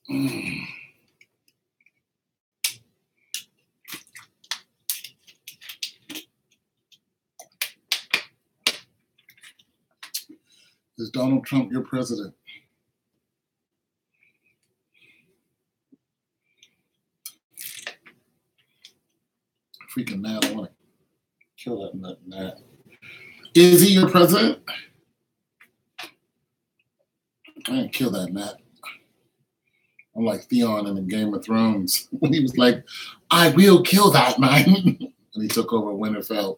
Is Donald Trump your president? Freaking gnat, I want to kill that gnat. Is he your president? I didn't kill that gnat. I'm like Theon in the Game of Thrones when he was like, I will kill that man. And he took over Winterfell.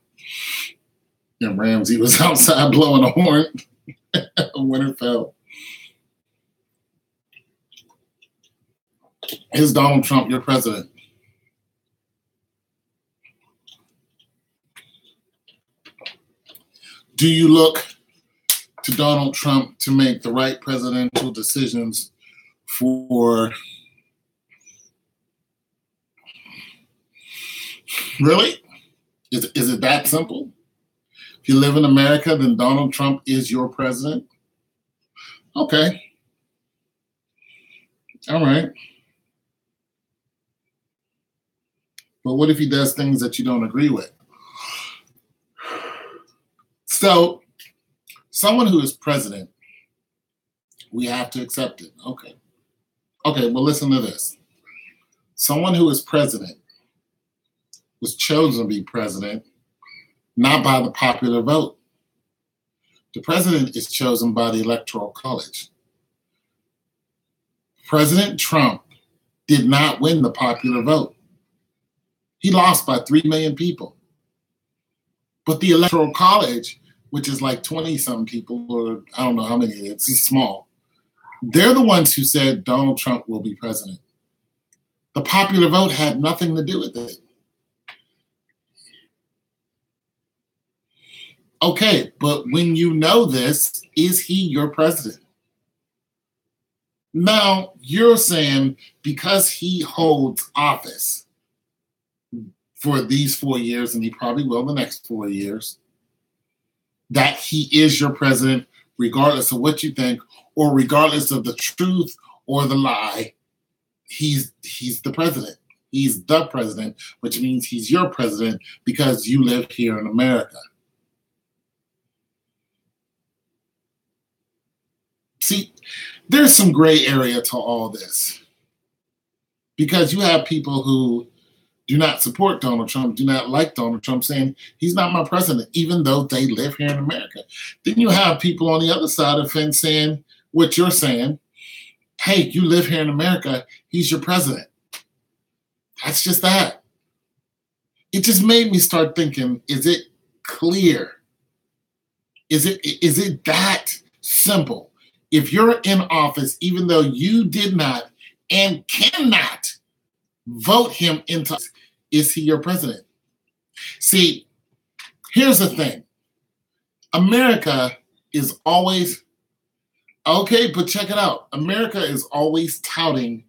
And Ramsay was outside blowing a horn. Winterfell. Is Donald Trump your president? Do you look to Donald Trump to make the right presidential decisions for... Really? Is it that simple? If you live in America, then Donald Trump is your president? Okay. All right. But what if he does things that you don't agree with? So, someone who is president, we have to accept it. Okay. Okay, well, listen to this. Someone who is president was chosen to be president not by the popular vote. The president is chosen by the Electoral College. President Trump did not win the popular vote. He lost by 3 million people. But the Electoral College, which is like 20-something people, or I don't know how many it is, it's small. They're the ones who said Donald Trump will be president. The popular vote had nothing to do with it. Okay, but when you know this, is he your president? Now, you're saying because he holds office for these 4 years, and he probably will the next 4 years, that he is your president, regardless of what you think, or regardless of the truth or the lie. He's the president. He's the president, which means he's your president because you live here in America. See, there's some gray area to all this because you have people who do not support Donald Trump, do not like Donald Trump, saying he's not my president, even though they live here in America. Then you have people on the other side of the fence saying what you're saying. Hey, you live here in America, he's your president. That's just that. It just made me start thinking, is it clear? Is it that simple? If you're in office, even though you did not and cannot vote him into office, is he your president? See, here's the thing. America is always, okay, but check it out. America is always touting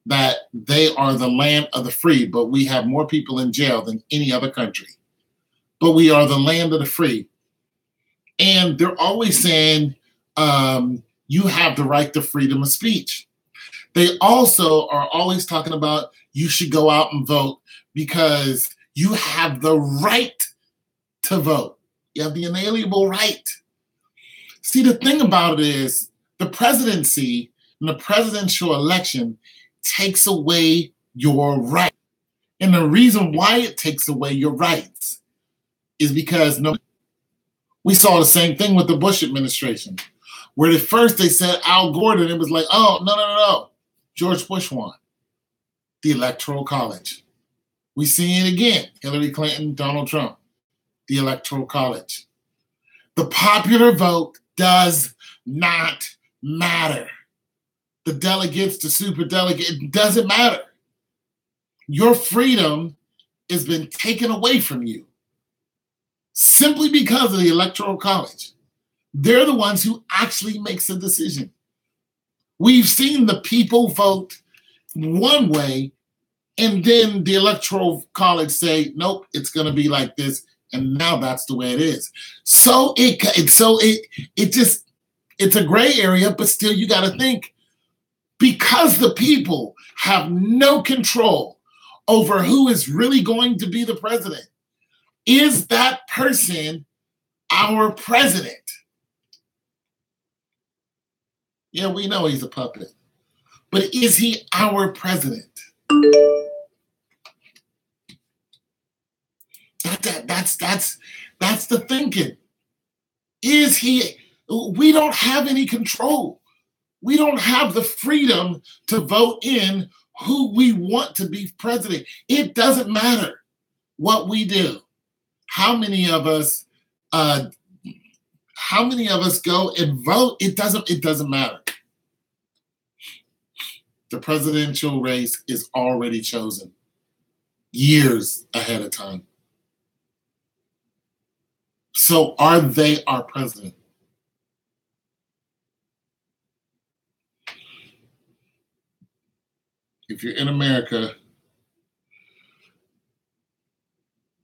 that they are the land of the free, but we have more people in jail than any other country. But we are the land of the free. And they're always saying, you have the right to freedom of speech. They also are always talking about you should go out and vote because you have the right to vote. You have the inalienable right. See, the thing about it is the presidency and the presidential election takes away your right. And the reason why it takes away your rights is because we saw the same thing with the Bush administration. Where at first they said Al Gore, and it was like, oh, no. George Bush won. The Electoral College. We see it again. Hillary Clinton, Donald Trump. The Electoral College. The popular vote does not matter. The delegates, the superdelegate, it doesn't matter. Your freedom has been taken away from you simply because of the Electoral College. They're the ones who actually makes the decision. We've seen the people vote one way, and then the Electoral College say, nope, it's going to be like this, and now that's the way it is. So it's a gray area, but still you got to think. because the people have no control over who is really going to be the president. Is that person our president? Yeah, we know he's a puppet, but is he our president? That's the thinking. Is he? We don't have any control. We don't have the freedom to vote in who we want to be president. It doesn't matter what we do. How many of us go and vote? It doesn't matter. The presidential race is already chosen years ahead of time. So are they our president? If you're in America,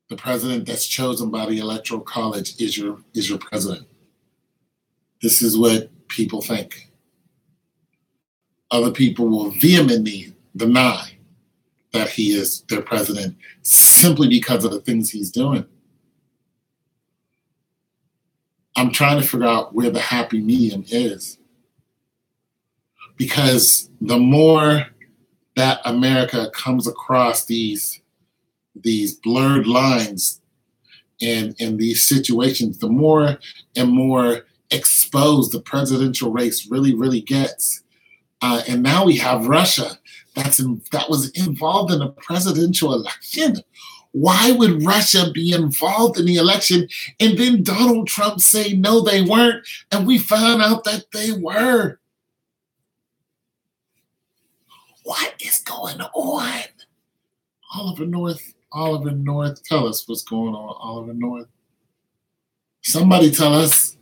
the president that's chosen by the Electoral College is your president. This is what people think. Other people will vehemently deny that he is their president simply because of the things he's doing. I'm trying to figure out where the happy medium is. Because the more that America comes across these blurred lines in these situations, the more and more exposed the presidential race really, really gets. And now we have Russia that was involved in a presidential election. Why would Russia be involved in the election and then Donald Trump say no, they weren't, and we found out that they were? What is going on? Oliver North, tell us what's going on, Oliver North. Somebody tell us.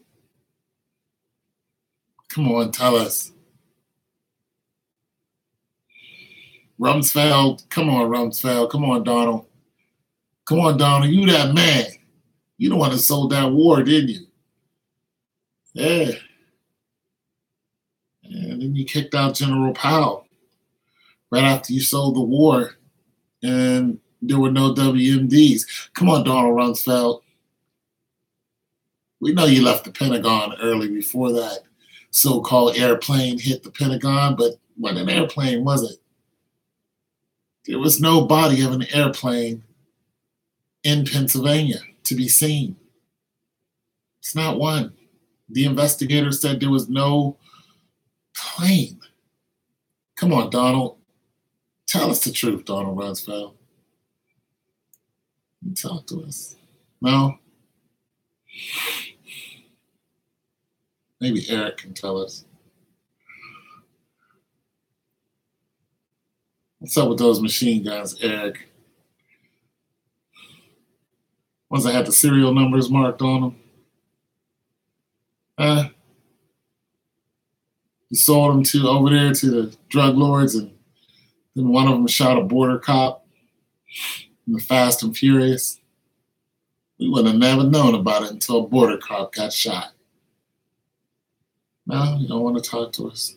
Come on, tell us. Rumsfeld, come on, Rumsfeld. Come on, Donald. Come on, Donald. You that man. You the one that sold that war, didn't you? Yeah. And then you kicked out General Powell right after you sold the war, and there were no WMDs. Come on, Donald Rumsfeld. We know you left the Pentagon early before that so-called airplane hit the Pentagon, but what an airplane was it? There was no body of an airplane in Pennsylvania to be seen. It's not one. The investigator said there was no plane. Come on, Donald. Tell us the truth, Donald Rumsfeld. Talk to us. No? Maybe Eric can tell us. What's up with those machine guns, Eric? Ones that had the serial numbers marked on them? You sold them over there to the drug lords, and then one of them shot a border cop in the Fast and Furious. We would have never known about it until a border cop got shot. No, you don't want to talk to us.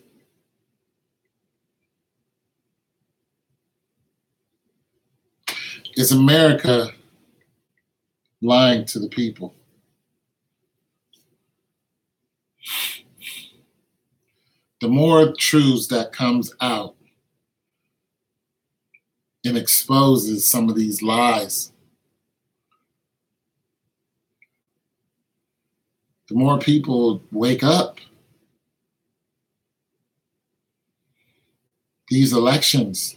Is America lying to the people? The more truths that comes out and exposes some of these lies, the more people wake up. These elections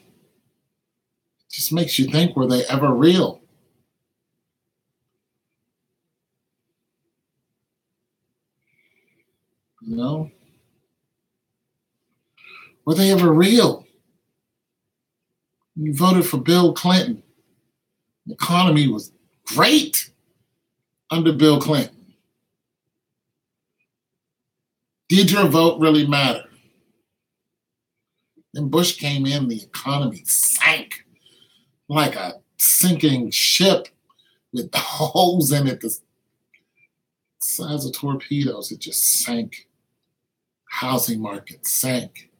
just makes you think, were they ever real? You know? Were they ever real? You voted for Bill Clinton. The economy was great under Bill Clinton. Did your vote really matter? Then Bush came in, the economy sank like a sinking ship with holes in it the size of torpedoes. It just sank. Housing market sank.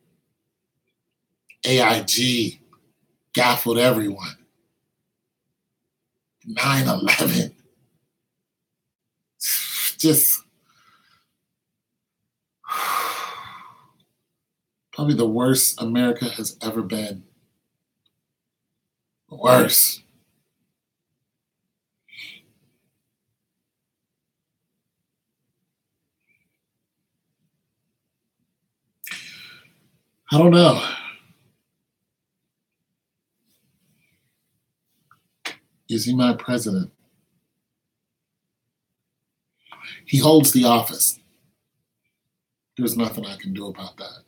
AIG gaffled everyone. 9/11. Just probably the worst America has ever been. The worst. I don't know. Is he my president? He holds the office. There's nothing I can do about that.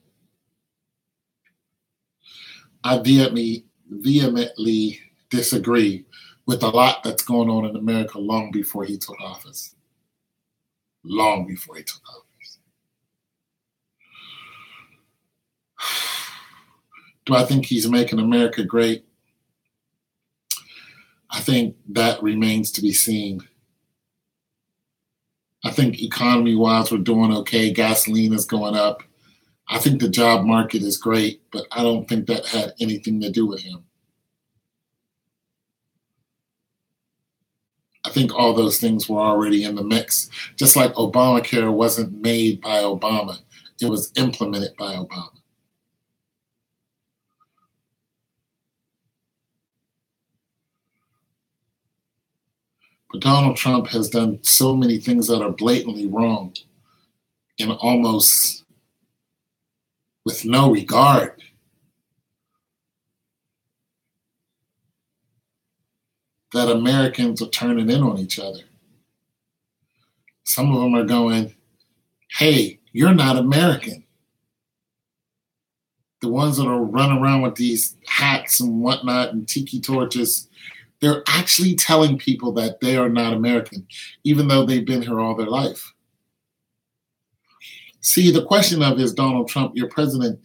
I vehemently disagree with a lot that's going on in America long before he took office. Long before he took office. Do I think he's making America great? I think that remains to be seen. I think economy-wise, we're doing okay. Gasoline is going up. I think the job market is great, but I don't think that had anything to do with him. I think all those things were already in the mix. Just like Obamacare wasn't made by Obama. It was implemented by Obama. But Donald Trump has done so many things that are blatantly wrong and almost with no regard. That Americans are turning in on each other. Some of them are going, hey, you're not American. The ones that are running around with these hats and whatnot and tiki torches, they're actually telling people that they are not American, even though they've been here all their life. See, the question of is Donald Trump your president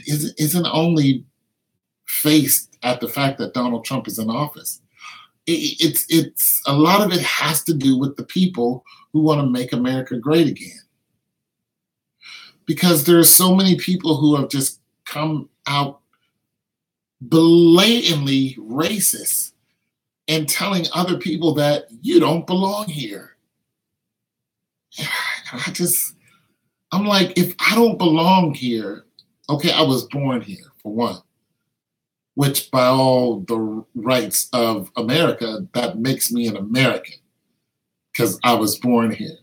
isn't only faced at the fact that Donald Trump is in office. It's a lot of it has to do with the people who want to make America great again. Because there are so many people who have just come out blatantly racist and telling other people that you don't belong here. I'm like, if I don't belong here, okay, I was born here, for one, which by all the rights of America, that makes me an American because I was born here.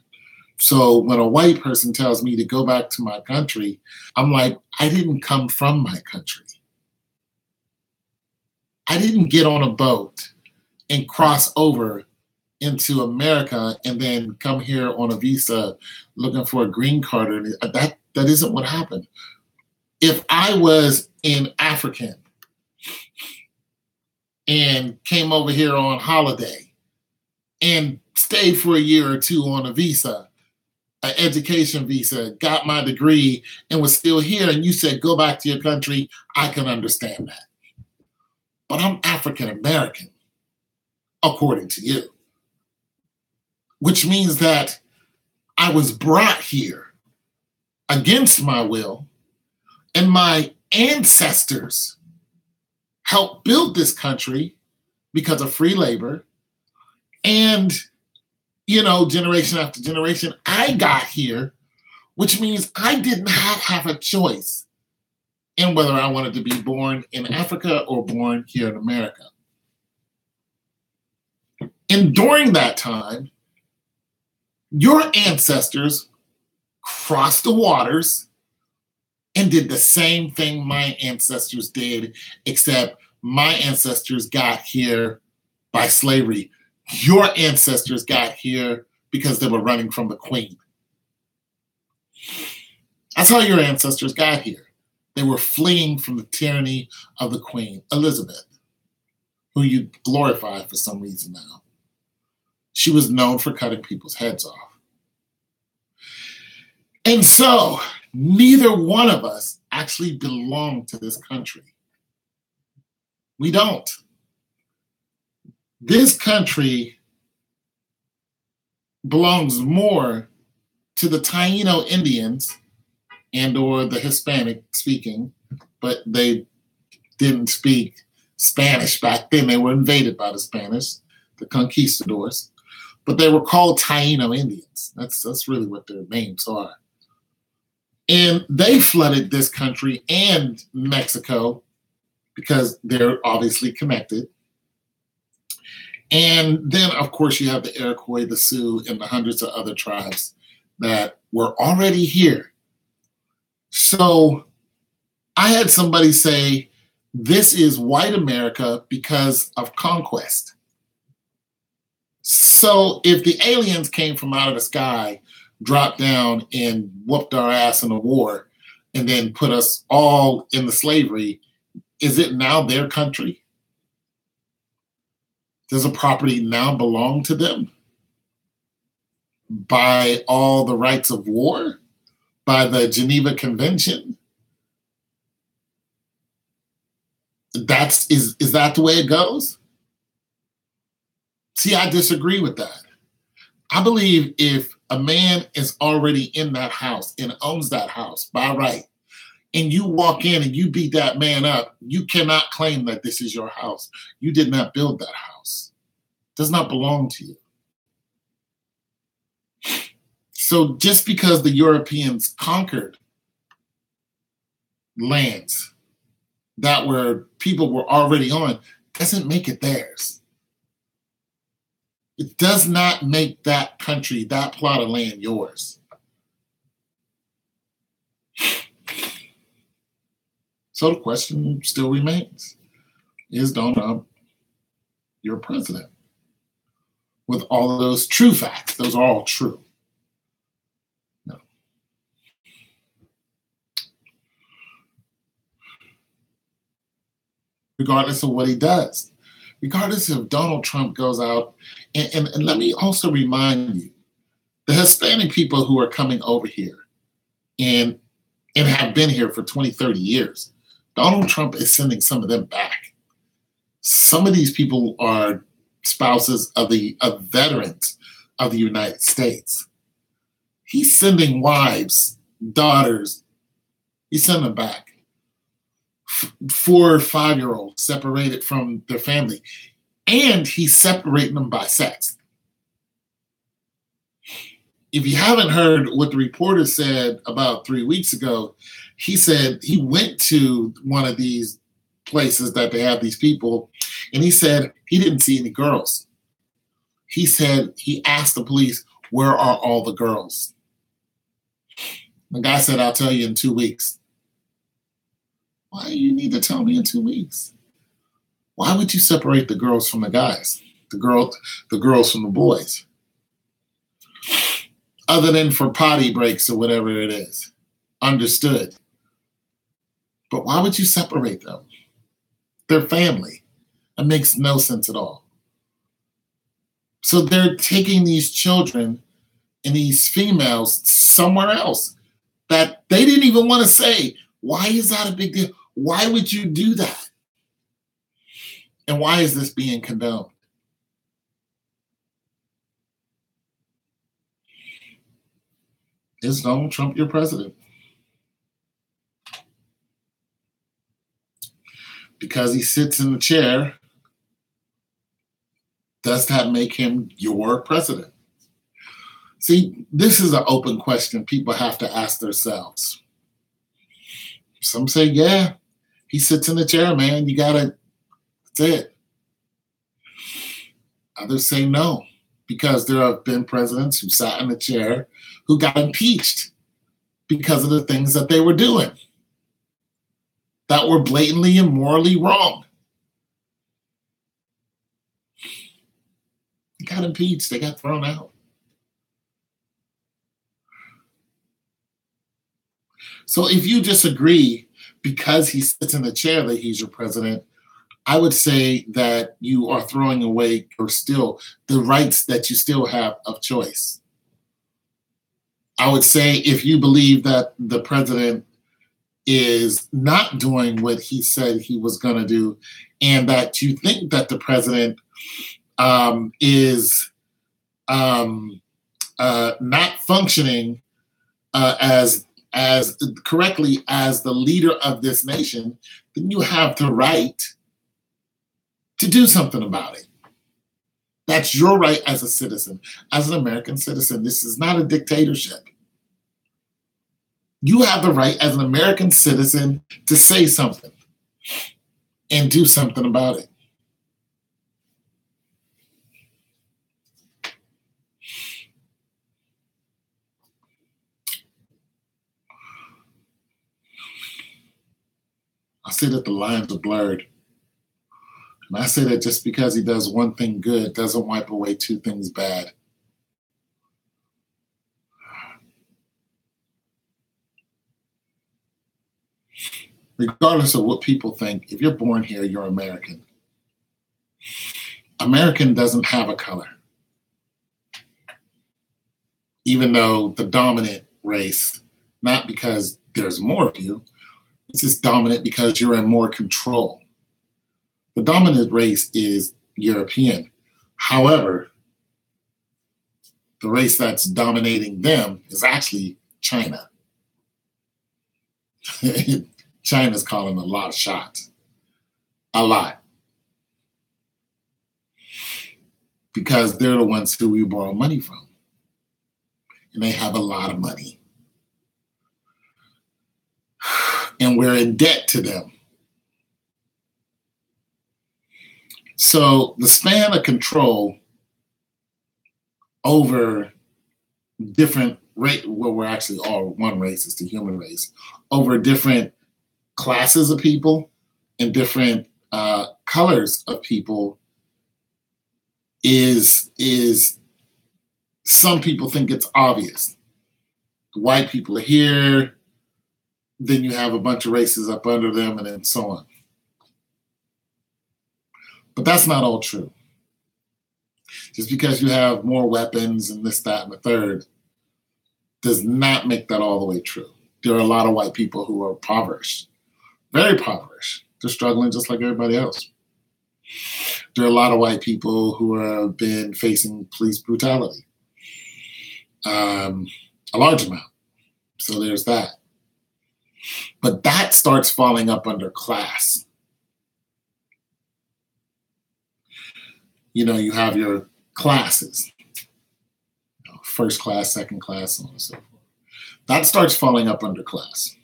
So when a white person tells me to go back to my country, I'm like, I didn't come from my country. I didn't get on a boat and cross over into America and then come here on a visa looking for a green card. That isn't what happened. If I was an African and came over here on holiday and stayed for a year or two on a visa, an education visa, got my degree, and was still here, and you said, go back to your country, I can understand that. But I'm African American, according to you, which means that I was brought here against my will, and my ancestors helped build this country because of free labor, and generation after generation, I got here, which means I didn't have a choice in whether I wanted to be born in Africa or born here in America. And during that time, your ancestors crossed the waters and did the same thing my ancestors did, except my ancestors got here by slavery. Your ancestors got here because they were running from the queen. That's how your ancestors got here. They were fleeing from the tyranny of the queen, Elizabeth, who you glorify for some reason now. She was known for cutting people's heads off. And so, neither one of us actually belong to this country. We don't. This country belongs more to the Taino Indians and or the Hispanic speaking, but they didn't speak Spanish back then. They were invaded by the Spanish, the conquistadors, but they were called Taino Indians. That's really what their names are. And they flooded this country and Mexico because they're obviously connected. And then, of course, you have the Iroquois, the Sioux, and the hundreds of other tribes that were already here. So I had somebody say, this is white America because of conquest. So if the aliens came from out of the sky, dropped down and whooped our ass in a war, and then put us all in the slavery, is it now their country? Does a property now belong to them by all the rights of war, by the Geneva Convention? Is that the way it goes? See, I disagree with that. I believe if a man is already in that house and owns that house by right, and you walk in and you beat that man up, you cannot claim that this is your house. You did not build that house. It does not belong to you. So just because the Europeans conquered lands that were people were already on doesn't make it theirs. It does not make that country, that plot of land, yours. So the question still remains, is Donald Trump your president? With all of those true facts, those are all true. No. Regardless of what he does, regardless if Donald Trump goes out, and let me also remind you, the Hispanic people who are coming over here and have been here for 20, 30 years, Donald Trump is sending some of them back. Some of these people are spouses of veterans of the United States. He's sending wives, daughters, he's sending them back. 4 or 5-year-olds separated from their family, and he's separating them by sex. If you haven't heard what the reporter said about 3 weeks ago, he said he went to one of these places that they have these people, and he said he didn't see any girls. He said he asked the police, where are all the girls? The guy said, I'll tell you in 2 weeks. Why do you need to tell me in 2 weeks? Why would you separate the girls from the guys? The girls from the boys? Other than for potty breaks or whatever it is. Understood. But why would you separate them? They're family. That makes no sense at all. So they're taking these children and these females somewhere else that they didn't even want to say. Why is that a big deal? Why would you do that? And why is this being condoned? Is Donald Trump your president? Because he sits in the chair, does that make him your president? See, this is an open question people have to ask themselves. Some say, yeah, he sits in the chair, man. That's it. Others say no, because there have been presidents who sat in the chair who got impeached because of the things that they were doing that were blatantly and morally wrong. They got impeached. They got thrown out. So if you disagree because he sits in the chair that he's your president, I would say that you are throwing away the rights that you still have of choice. I would say if you believe that the president is not doing what he said he was going to do, and that you think that the president is not functioning as as correctly as the leader of this nation, then you have the right to do something about it. That's your right as a citizen, as an American citizen. This is not a dictatorship. You have the right as an American citizen to say something and do something about it. I say that the lines are blurred. And I say that just because he does one thing good doesn't wipe away two things bad. Regardless of what people think, if you're born here, you're American. American doesn't have a color. Even though the dominant race, not because there's more of you, it's just dominant because you're in more control. The dominant race is European. However, the race that's dominating them is actually China. China's calling a lot of shots. A lot. Because they're the ones who we borrow money from. And they have a lot of money. And we're in debt to them. So the span of control over different race, well, we're actually all one race, it's the human race, over different classes of people and different colors of people is some people think it's obvious. The white people are here, then you have a bunch of races up under them, and then so on. But that's not all true. Just because you have more weapons and this, that, and the third does not make that all the way true. There are a lot of white people who are impoverished, very impoverished. They're struggling just like everybody else. There are a lot of white people who have been facing police brutality, a large amount. So there's that. But that starts falling up under class. You know, you have your classes, first class, second class, so on and so forth. That starts falling up under class.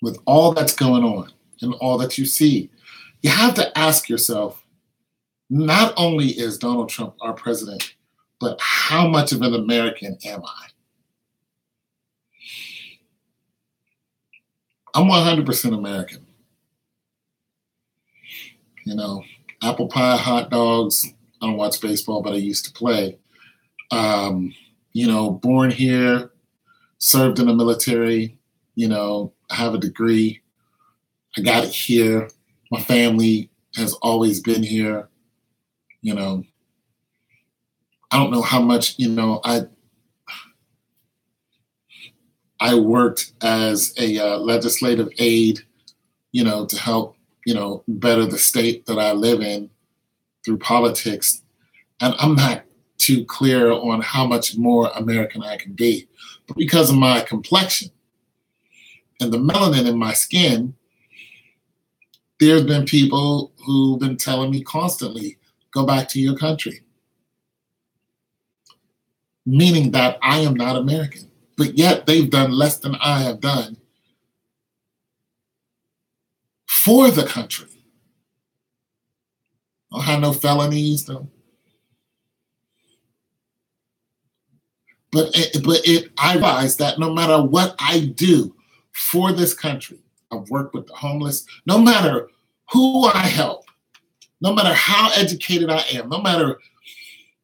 With all that's going on and all that you see, you have to ask yourself, not only is Donald Trump our president, but how much of an American am I? I'm 100% American. You know, apple pie, hot dogs. I don't watch baseball, but I used to play. You know, born here, served in the military. You know, I have a degree. I got it here. My family has always been here. You know, I don't know how much, you know, I worked as a legislative aide, you know, to help, you know, better the state that I live in through politics. And I'm not too clear on how much more American I can be. But because of my complexion and the melanin in my skin, there's been people who've been telling me constantly, go back to your country. Meaning that I am not American. But yet they've done less than I have done for the country. I don't have no felonies, though. But I realize that no matter what I do for this country, I've worked with the homeless, no matter who I help, no matter how educated I am, no matter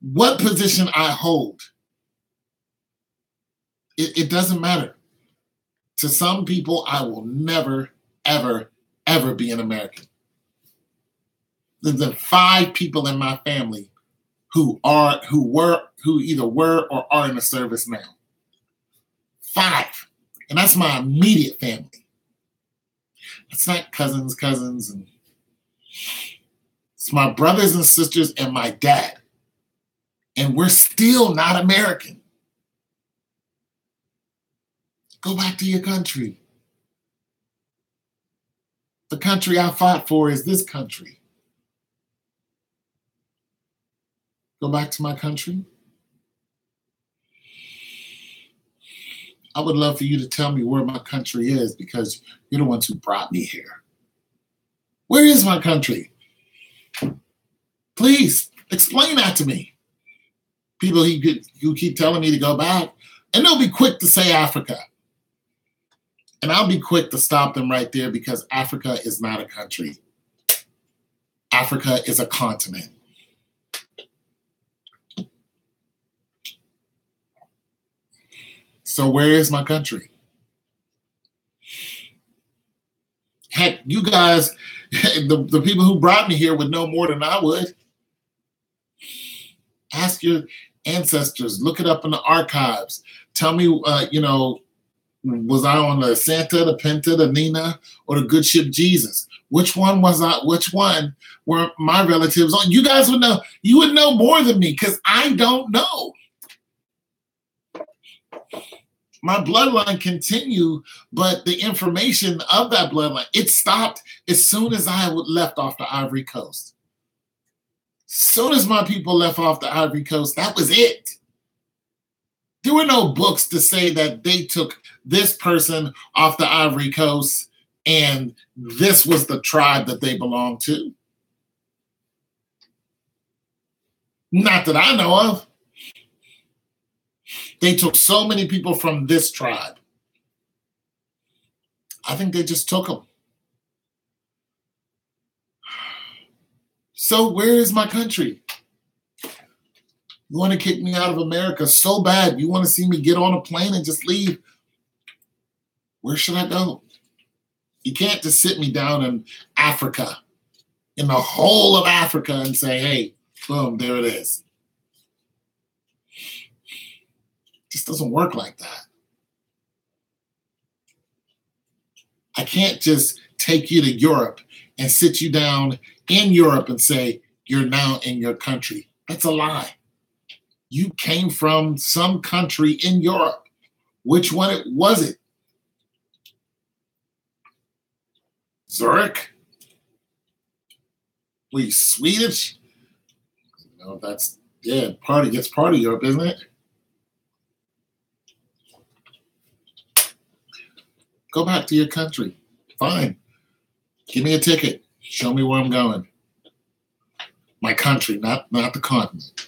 what position I hold, it doesn't matter. To some people, I will never, ever, ever be an American. There's been 5 people in my family who either were or are in the service now. 5. And that's my immediate family. It's not cousins, and it's my brothers and sisters and my dad. And we're still not American. Go back to your country. The country I fought for is this country. Go back to my country. I would love for you to tell me where my country is because you're the ones who brought me here. Where is my country? Please explain that to me. People who keep telling me to go back, and they'll be quick to say Africa. And I'll be quick to stop them right there because Africa is not a country. Africa is a continent. So where is my country? Heck, you guys, the people who brought me here would know more than I would. Ask your ancestors. Look it up in the archives. Tell me, was I on the Santa, the Pinta, the Nina, or the good ship Jesus? Which one was I? Which one were my relatives on? You guys would know. You would know more than me because I don't know. My bloodline continue, but the information of that bloodline, it stopped as soon as I left off the Ivory Coast. As soon as my people left off the Ivory Coast, that was it. There were no books to say that they took this person off the Ivory Coast and this was the tribe that they belonged to. Not that I know of. They took so many people from this tribe. I think they just took them. So where is my country? You want to kick me out of America so bad. You want to see me get on a plane and just leave. Where should I go? You can't just sit me down in Africa, in the whole of Africa and say, hey, boom, there it is. It just doesn't work like that. I can't just take you to Europe and sit you down in Europe and say, you're now in your country. That's a lie. You came from some country in Europe. Which one was it? Zurich? Were you Swedish? No, that's, it's part of Europe, isn't it? Go back to your country. Fine. Give me a ticket. Show me where I'm going. My country, not the continent.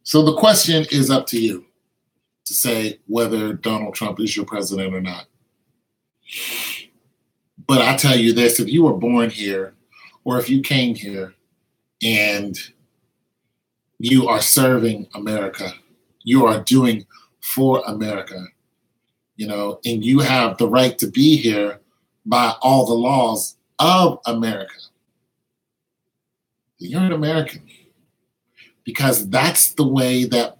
So the question is up to you to say whether Donald Trump is your president or not. But I tell you this, if you were born here or if you came here and you are serving America, you are doing for America, and you have the right to be here by all the laws of America, you're an American. Because that's the way that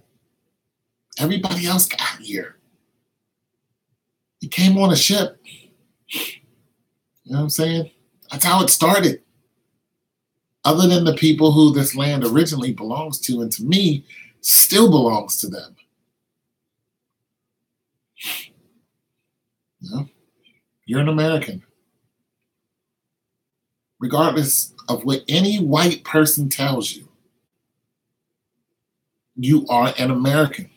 everybody else got here. You came on a ship. You know what I'm saying? That's how it started. Other than the people who this land originally belongs to, and to me, still belongs to them. You're an American. Regardless of what any white person tells you, you are an American.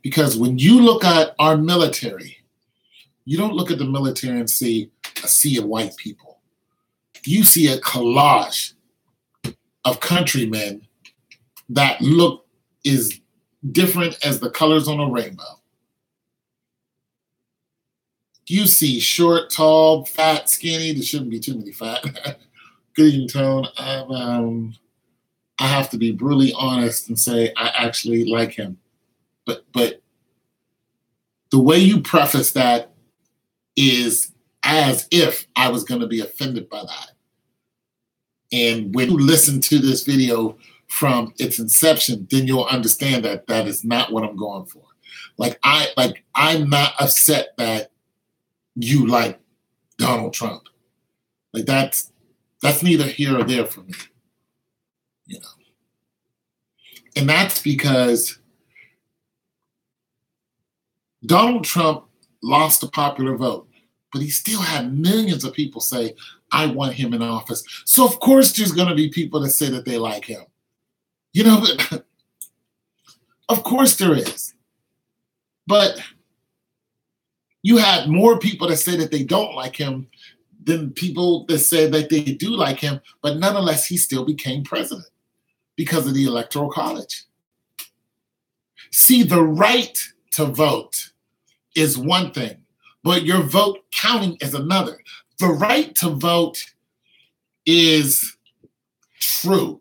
Because when you look at our military, you don't look at the military and see a sea of white people. You see a collage of countrymen that look as different as the colors on a rainbow. You see short, tall, fat, skinny. There shouldn't be too many fat. Good evening, Tone. I have to be brutally honest and say I actually like him. But the way you preface that is as if I was going to be offended by that. And when you listen to this video from its inception, then you'll understand that that is not what I'm going for. I'm not upset that you like Donald Trump. That's neither here or there for me. And that's because Donald Trump lost the popular vote, but he still had millions of people say, I want him in office. So of course there's going to be people that say that they like him. You know, of course there is. But you had more people that say that they don't like him than people that say that they do like him, but nonetheless, he still became president because of the Electoral College. See, the right to vote is one thing, but your vote counting is another. The right to vote is true.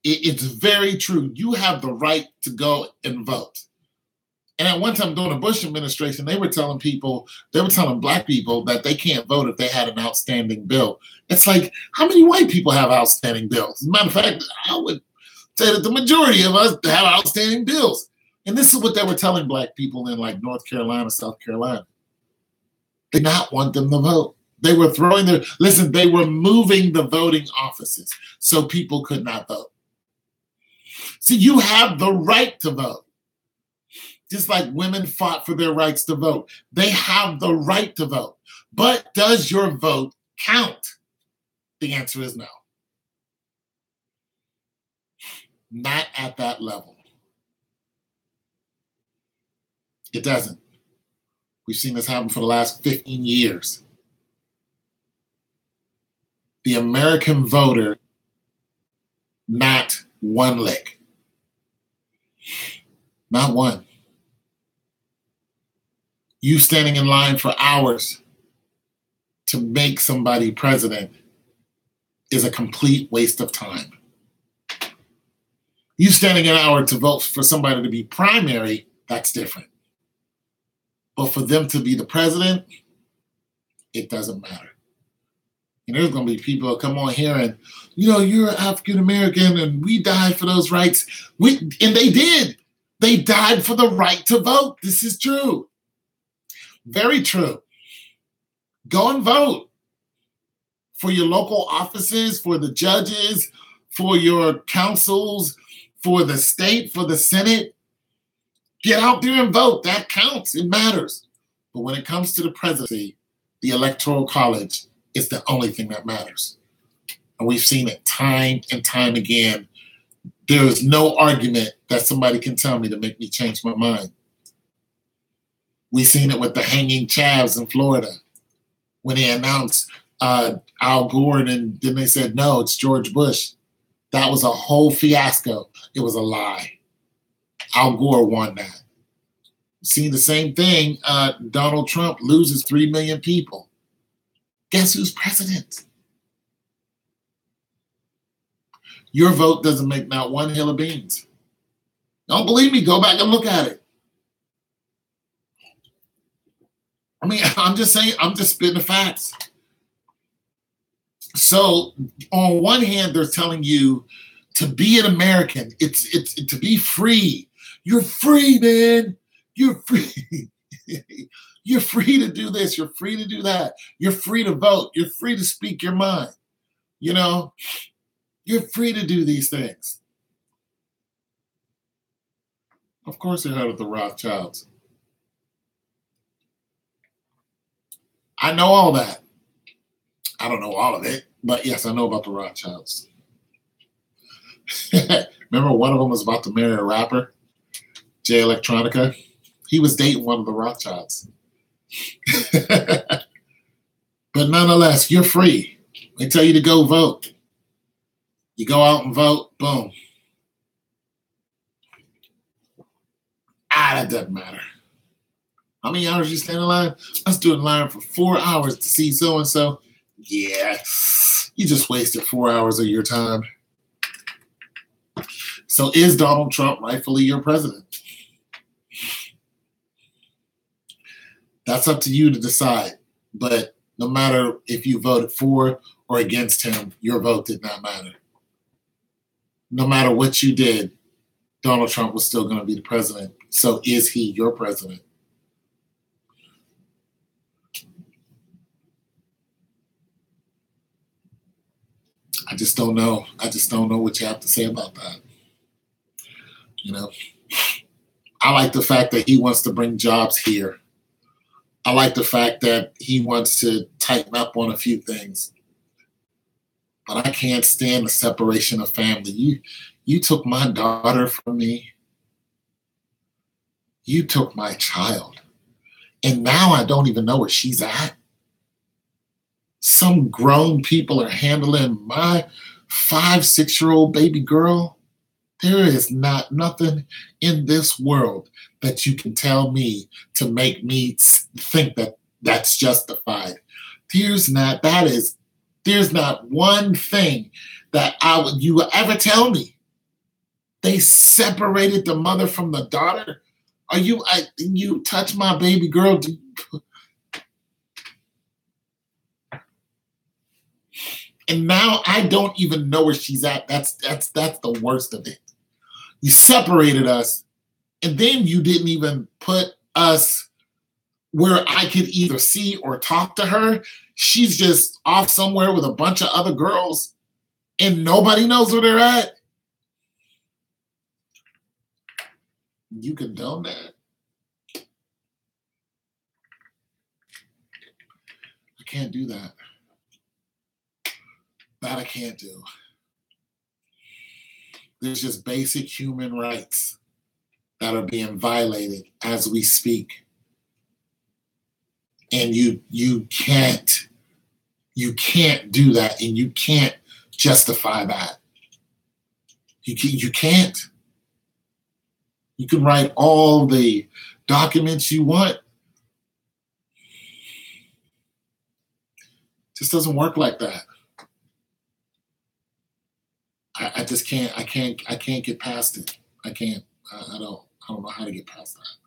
It's very true. You have the right to go and vote. And at one time during the Bush administration, they were telling black people that they can't vote if they had an outstanding bill. It's like, how many white people have outstanding bills? As a matter of fact, I would say that the majority of us have outstanding bills. And this is what they were telling black people in like North Carolina, South Carolina. They did not want them to vote. They were they were moving the voting offices so people could not vote. See, you have the right to vote. Just like women fought for their rights to vote. They have the right to vote. But does your vote count? The answer is no. Not at that level. It doesn't. We've seen this happen for the last 15 years. The American voter, not one lick. Not one. You standing in line for hours to make somebody president is a complete waste of time. You standing an hour to vote for somebody to be primary, that's different. But for them to be the president, it doesn't matter. And there's going to be people that come on here and, you're African-American and we died for those rights. And they did. They died for the right to vote. This is true. Very true. Go and vote for your local offices, for the judges, for your councils, for the state, for the Senate. Get out there and vote. That counts. It matters. But when it comes to the presidency, the Electoral College is the only thing that matters. And we've seen it time and time again. There is no argument that somebody can tell me to make me change my mind. We've seen it with the hanging chavs in Florida when they announced Al Gore, and then they said, no, it's George Bush. That was a whole fiasco. It was a lie. Al Gore won that. Seeing the same thing, Donald Trump loses 3 million people. Guess who's president? Your vote doesn't make not one hill of beans. Don't believe me? Go back and look at it. I mean, I'm just saying, I'm just spitting the facts. So on one hand, they're telling you to be an American. It's to be free. You're free, man. You're free. You're free to do this. You're free to do that. You're free to vote. You're free to speak your mind. You're free to do these things. Of course, you heard of the Rothschilds. I know all that. I don't know all of it, but yes, I know about the Rothschilds. Remember one of them was about to marry a rapper, Jay Electronica? He was dating one of the Rothschilds. But nonetheless, you're free. They tell you to go vote. You go out and vote, boom. That doesn't matter. How many hours you stand in line? I stood in line for 4 hours to see so-and-so. Yeah, you just wasted 4 hours of your time. So is Donald Trump rightfully your president? That's up to you to decide. But no matter if you voted for or against him, your vote did not matter. No matter what you did, Donald Trump was still going to be the president. So is he your president? I just don't know. I just don't know what you have to say about that. You know, I like the fact that he wants to bring jobs here. I like the fact that he wants to tighten up on a few things. But I can't stand the separation of family. You took my daughter from me. You took my child. And now I don't even know where she's at. Some grown people are handling my 5-6-year-old baby girl. There is nothing in this world that you can tell me to make me think that that's justified. There's not one thing that you will ever tell me. They separated the mother from the daughter. You touch my baby girl? And now I don't even know where she's at. That's the worst of it. You separated us, and then you didn't even put us where I could either see or talk to her. She's just off somewhere with a bunch of other girls, and nobody knows where they're at. You condone that? I can't do that. That I can't do. There's just basic human rights that are being violated as we speak. And you can't do that, and you can't justify that. You can't. You can write all the documents you want. It just doesn't work like that. I just can't. I can't get past it. I can't. I don't know how to get past that.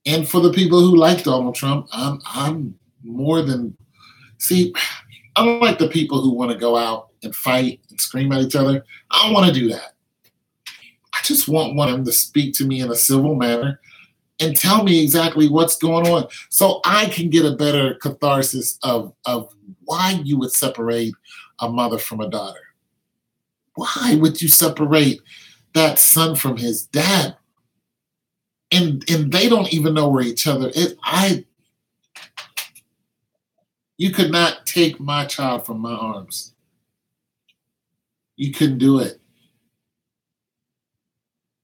And for the people who like Donald Trump, I'm more than. See, I don't like the people who want to go out and fight and scream at each other. I don't want to do that. I just want one of them to speak to me in a civil manner and tell me exactly what's going on, so I can get a better catharsis of why you would separate a mother from a daughter. Why would you separate that son from his dad? And they don't even know where each other is. You could not take my child from my arms. You couldn't do it.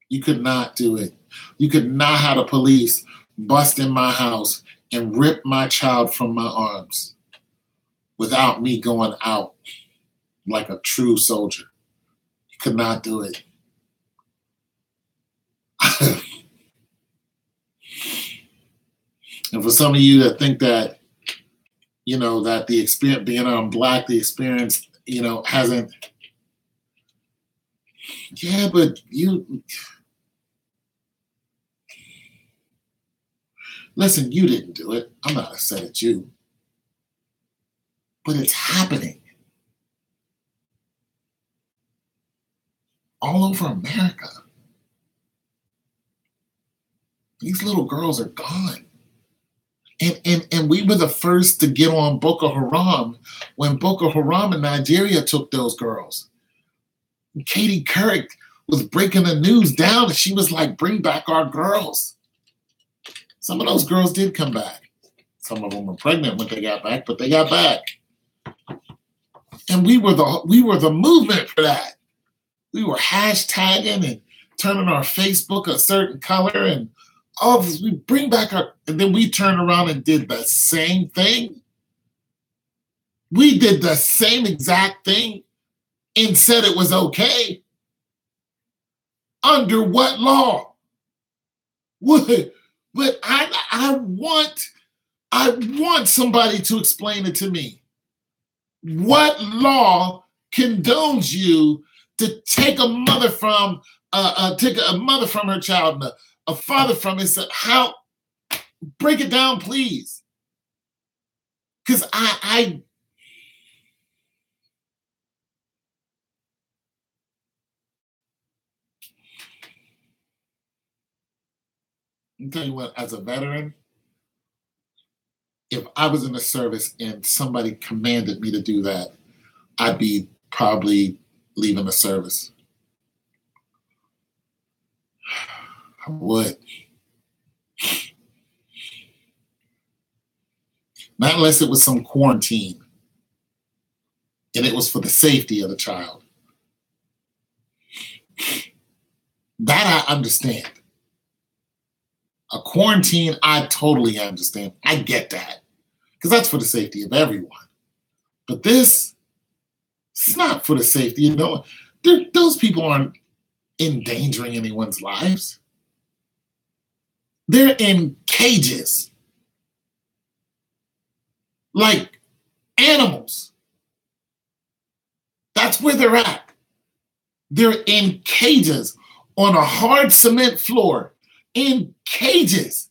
You could not do it. You could not have the police bust in my house and rip my child from my arms without me going out like a true soldier. You could not do it. And for some of you that think that, that the experience, being Black, the experience, hasn't. Yeah, but listen, you didn't do it. I'm not upset at you. But it's happening all over America. These little girls are gone. And we were the first to get on Boko Haram when Boko Haram in Nigeria took those girls. Katie Couric was breaking the news down, and she was like, bring back our girls. Some of those girls did come back. Some of them were pregnant when they got back, but they got back. And we were the movement for that. We were hashtagging and turning our Facebook a certain color, and all of this, we bring back and then we turned around and did the same thing. We did the same exact thing and said it was okay. Under what law? But I want somebody to explain it to me. What law condones you to take a mother from her child, and a father from his? How? Break it down, please. Because I'm telling you what, as a veteran, if I was in the service and somebody commanded me to do that, I'd be probably leaving the service. I would. Not unless it was some quarantine and it was for the safety of the child. That I understand. A quarantine, I totally understand. I get that. Because that's for the safety of everyone. But this, it's not for the safety. You know, those people aren't endangering anyone's lives. They're in cages. Like animals. That's where they're at. They're in cages on a hard cement floor. In cages.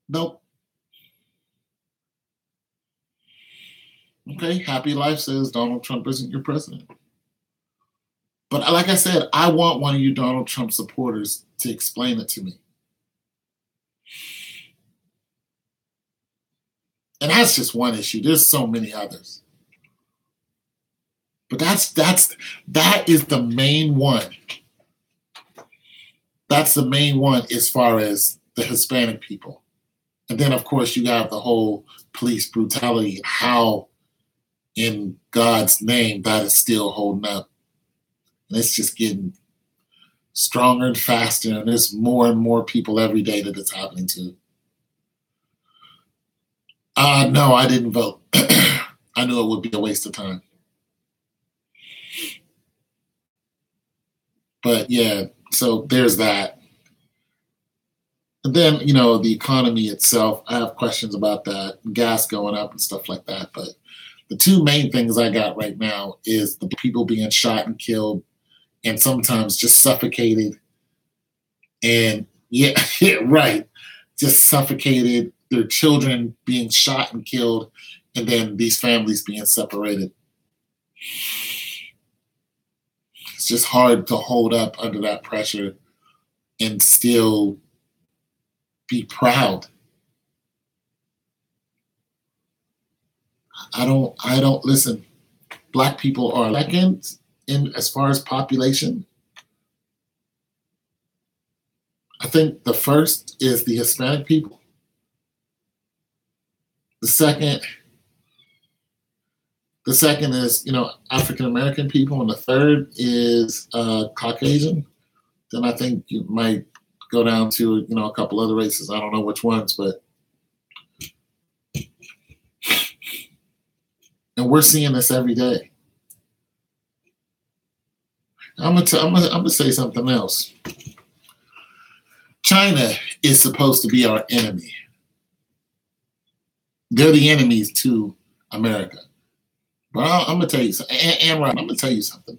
Nope. Okay, Happy Life says Donald Trump isn't your president. But like I said, I want one of you Donald Trump supporters to explain it to me. And that's just one issue. There's so many others. But that is the main one. That's the main one as far as the Hispanic people. And then, of course, you got the whole police brutality and how, in God's name, that is still holding up. And it's just getting stronger and faster. And there's more and more people every day that it's happening to. No, I didn't vote. I knew it would be a waste of time. But yeah, so there's that. And then, you know, the economy itself, I have questions about that, gas going up and stuff like that. But the two main things I got right now is the people being shot and killed and sometimes just suffocated. And yeah, right, just suffocated, their children being shot and killed, and then these families being separated. It's just hard to hold up under that pressure and still be proud. I don't listen. Black people are second in as far as population. I think the first is the Hispanic people. The second is, you know, African American people, and the third is Caucasian. Then I think you might go down to, you know, a couple other races. I don't know which ones, but and we're seeing this every day. I'm gonna say something else. China is supposed to be our enemy. They're the enemies to America. But I'm gonna tell you something, and Ryan, I'm gonna tell you something.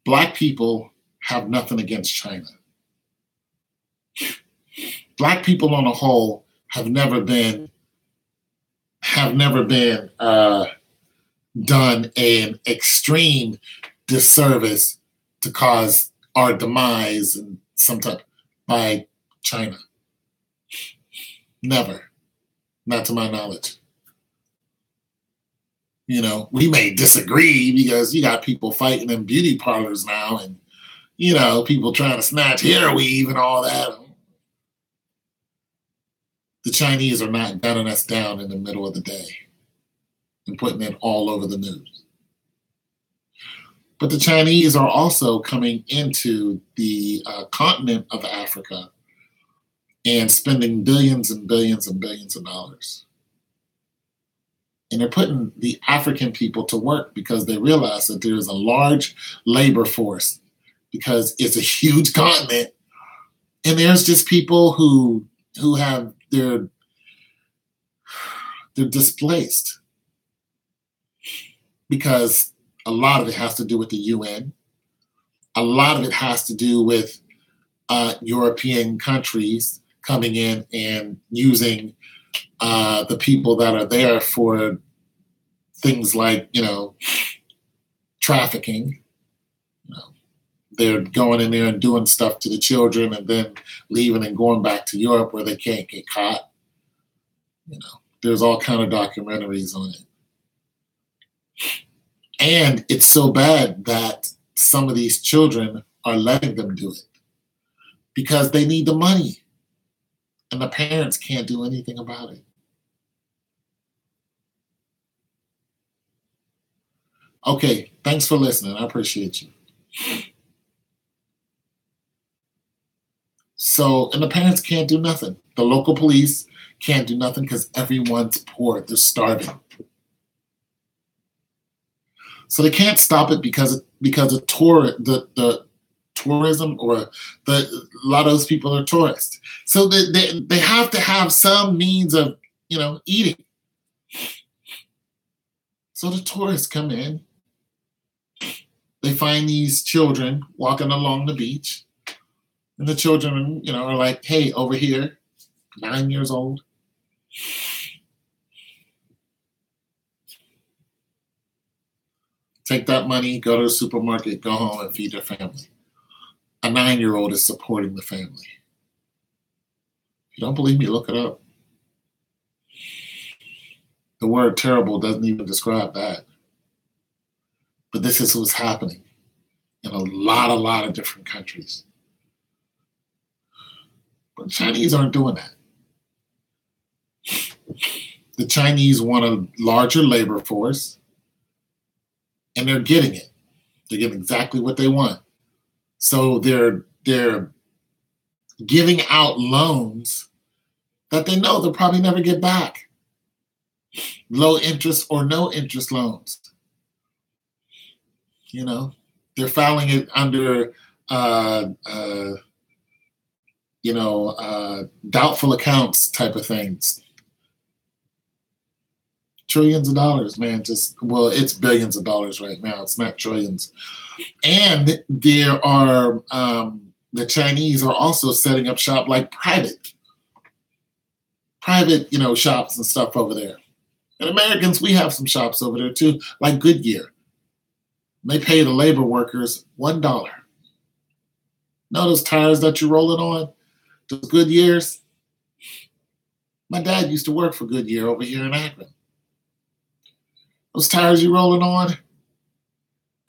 Black people have nothing against China. Black people on a whole have never been done an extreme disservice to cause our demise and sometimes by China. Never. Not to my knowledge. You know, we may disagree because you got people fighting in beauty parlors now and, you know, people trying to snatch hair weave and all that. The Chinese are not gunning us down in the middle of the day and putting it all over the news. But the Chinese are also coming into the continent of Africa and spending billions and billions and billions of dollars. And they're putting the African people to work because they realize that there is a large labor force because it's a huge continent. And there's just people who have they're displaced because a lot of it has to do with the UN. A lot of it has to do with European countries coming in and using the people that are there for things like, you know, trafficking. You know, they're going in there and doing stuff to the children and then leaving and going back to Europe where they can't get caught. You know, there's all kind of documentaries on it. And it's so bad that some of these children are letting them do it because they need the money and the parents can't do anything about it. Okay, thanks for listening. I appreciate you. So, and the parents can't do nothing. The local police can't do nothing because everyone's poor. They're starving. So they can't stop it because of the tourism, or a lot of those people are tourists. So they have to have some means of eating. So the tourists come in. They find these children walking along the beach, and the children are like, "Hey, over here, 9 years old." Take that money, go to the supermarket, go home, and feed their family. A 9-year-old is supporting the family. If you don't believe me, look it up. The word terrible doesn't even describe that. But this is what's happening in a lot of different countries. But the Chinese aren't doing that. The Chinese want a larger labor force, and they're getting it. They're getting exactly what they want. So they're giving out loans that they know they'll probably never get back. Low interest or no interest loans. They're filing it under doubtful accounts type of things. Trillions of dollars, man. It's billions of dollars right now. It's not trillions. And there are the Chinese are also setting up shop like private, shops and stuff over there. And Americans, we have some shops over there too, like Goodyear. They pay the labor workers $1. Know those tires that you're rolling on? Those Goodyears? My dad used to work for Goodyear over here in Akron. Those tires you're rolling on?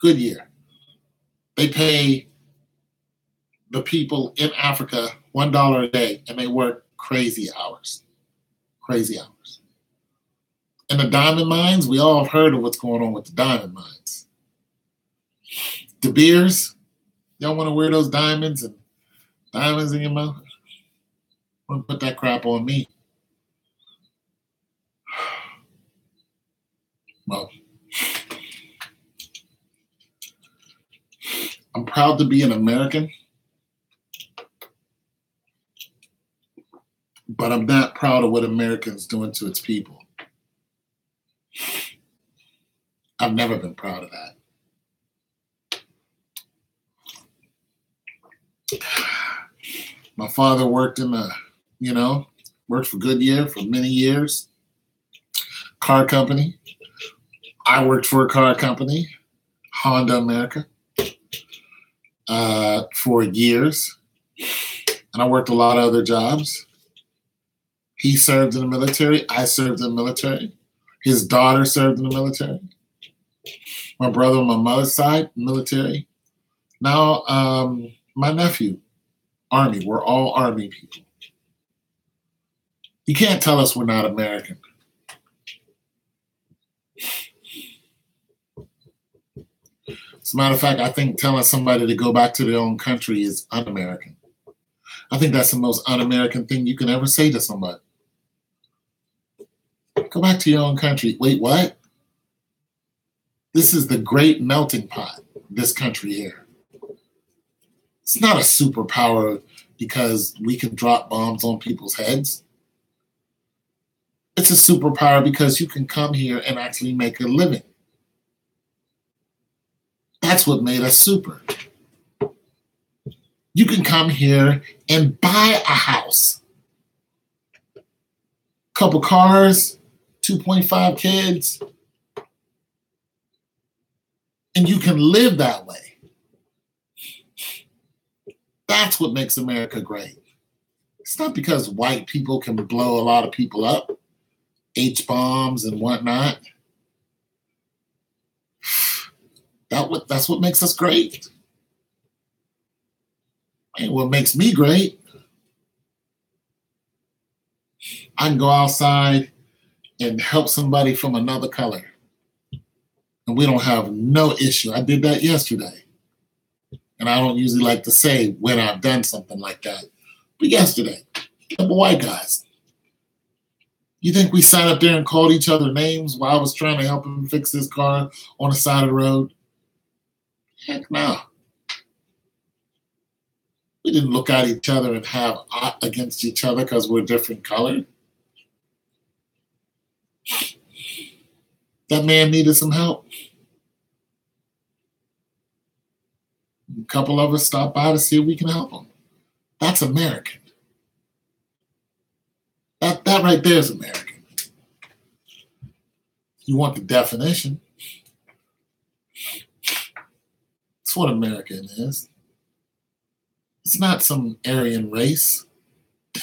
Goodyear. They pay the people in Africa $1 a day, and they work crazy hours. Crazy hours. And the diamond mines, we all have heard of what's going on with the diamond mines. De Beers, y'all want to wear those diamonds in your mouth? Don't put that crap on me. Well, I'm proud to be an American, but I'm not proud of what America's doing to its people. I've never been proud of that. My father worked worked for Goodyear for many years. Car company. I worked for a car company, Honda America, for years. And I worked a lot of other jobs. He served in the military. I served in the military. His daughter served in the military. My brother on my mother's side, military. Now, my nephew, Army. We're all Army people. You can't tell us we're not American. As a matter of fact, I think telling somebody to go back to their own country is un-American. I think that's the most un-American thing you can ever say to somebody. Go back to your own country. Wait, what? This is the great melting pot, this country here. It's not a superpower because we can drop bombs on people's heads. It's a superpower because you can come here and actually make a living. That's what made us super. You can come here and buy a house. Couple cars, 2.5 kids, and you can live that way. That's what makes America great. It's not because white people can blow a lot of people up, H-bombs and whatnot. That's what makes us great. And what makes me great, I can go outside and help somebody from another color. And we don't have no issue. I did that yesterday. And I don't usually like to say when I've done something like that. But yesterday, a couple white guys. You think we sat up there and called each other names while I was trying to help him fix his car on the side of the road? Heck no. We didn't look at each other and have art against each other because we're a different color. That man needed some help. A couple of us stopped by to see if we can help him. That's American. That right there is American. You want the definition? That's what American is. It's not some Aryan race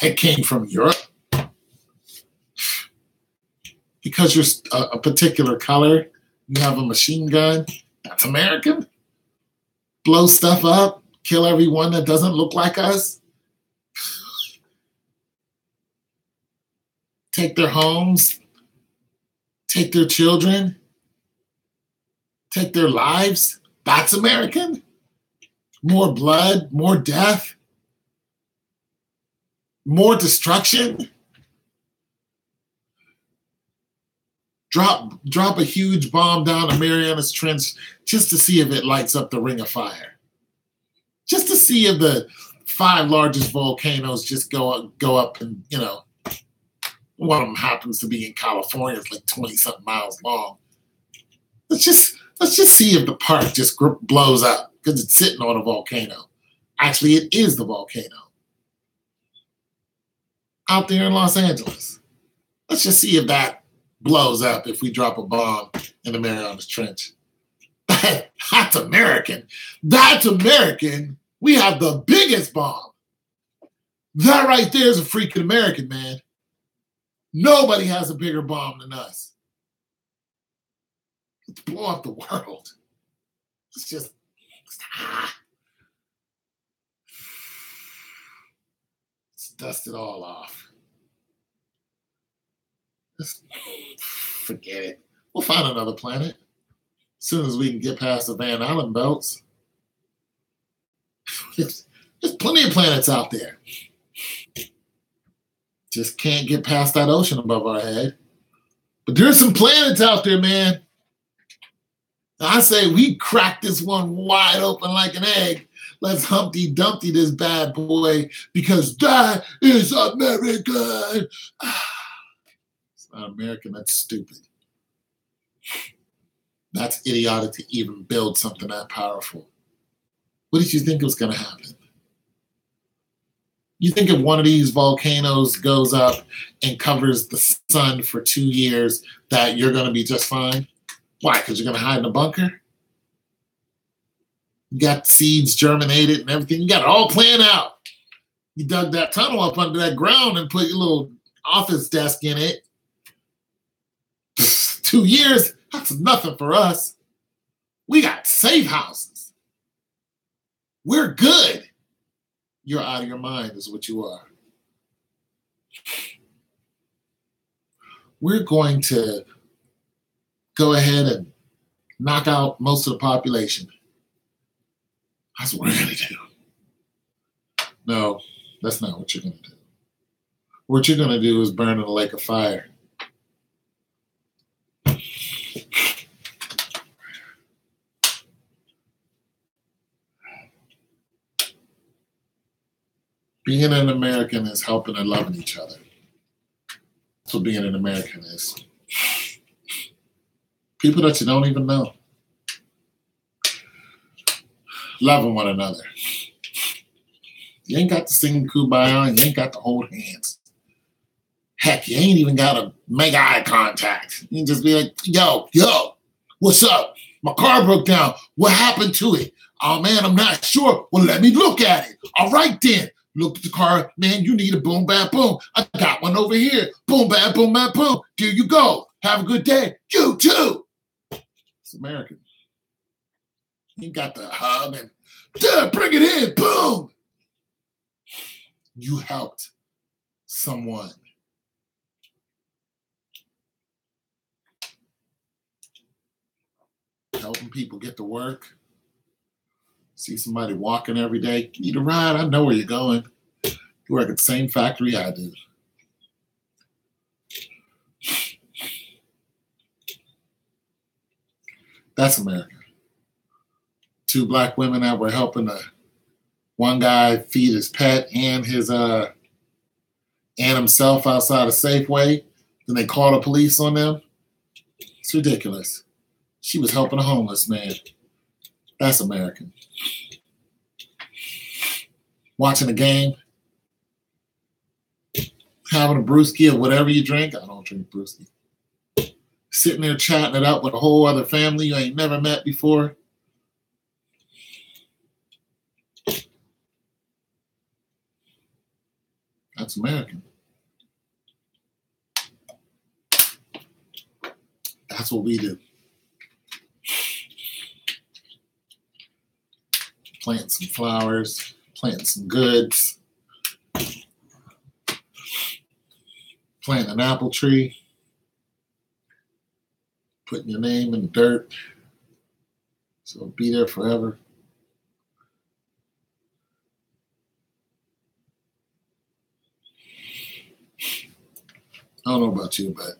that came from Europe. Because you're a particular color, you have a machine gun, that's American? Blow stuff up, kill everyone that doesn't look like us? Take their homes, take their children, take their lives? That's American? More blood, more death, more destruction? Drop a huge bomb down the Marianas Trench just to see if it lights up the Ring of Fire. Just to see if the 5 largest volcanoes just go up and, one of them happens to be in California. It's like 20-something miles long. Let's just see if the park just blows up because it's sitting on a volcano. Actually, it is the volcano. Out there in Los Angeles. Let's just see if that blows up if we drop a bomb in the Marianas Trench. That's American. That's American. We have the biggest bomb. That right there is a freaking American, man. Nobody has a bigger bomb than us. Let's blow up the world. Let's dust it all off. Just forget it. We'll find another planet as soon as we can get past the Van Allen belts. There's plenty of planets out there. Just can't get past that ocean above our head. But there's some planets out there, man. I say we crack this one wide open like an egg. Let's Humpty Dumpty this bad boy because that is American. It's not American, that's stupid. That's idiotic to even build something that powerful. What did you think was going to happen? You think if one of these volcanoes goes up and covers the sun for 2 years that you're going to be just fine? Why? Because you're going to hide in a bunker? You got seeds germinated and everything. You got it all planned out. You dug that tunnel up under that ground and put your little office desk in it. 2 years, that's nothing for us. We got safe houses. We're good. You're out of your mind is what you are. We're going to go ahead and knock out most of the population. That's what we're going to do. No, that's not what you're going to do. What you're going to do is burn in a lake of fire. Being an American is helping and loving each other. That's what being an American is. People that you don't even know. Loving one another. You ain't got to sing Kumbaya and you ain't got to hold hands. Heck, you ain't even got to make eye contact. You can just be like, yo, what's up? My car broke down. What happened to it? Oh, man, I'm not sure. Well, let me look at it. All right, then. Look at the car. Man, you need a boom, bam, boom. I got one over here. Boom, bam, boom, bam, boom. Here you go. Have a good day. You too. It's American. You got the hug and Dad, bring it in, boom. You helped someone. Helping people get to work. See somebody walking every day. You need a ride? I know where you're going. You work at the same factory I do. That's America. 2 black women that were helping one guy feed his pet and himself outside a Safeway. Then they called the police on them. It's ridiculous. She was helping a homeless man. That's American. Watching a game, having a brewski or whatever you drink. I don't drink brewski. Sitting there chatting it up with a whole other family you ain't never met before. That's American. That's what we do. Planting some flowers, planting some goods, planting an apple tree, putting your name in the dirt so it'll be there forever. I don't know about you, but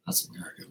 that's America.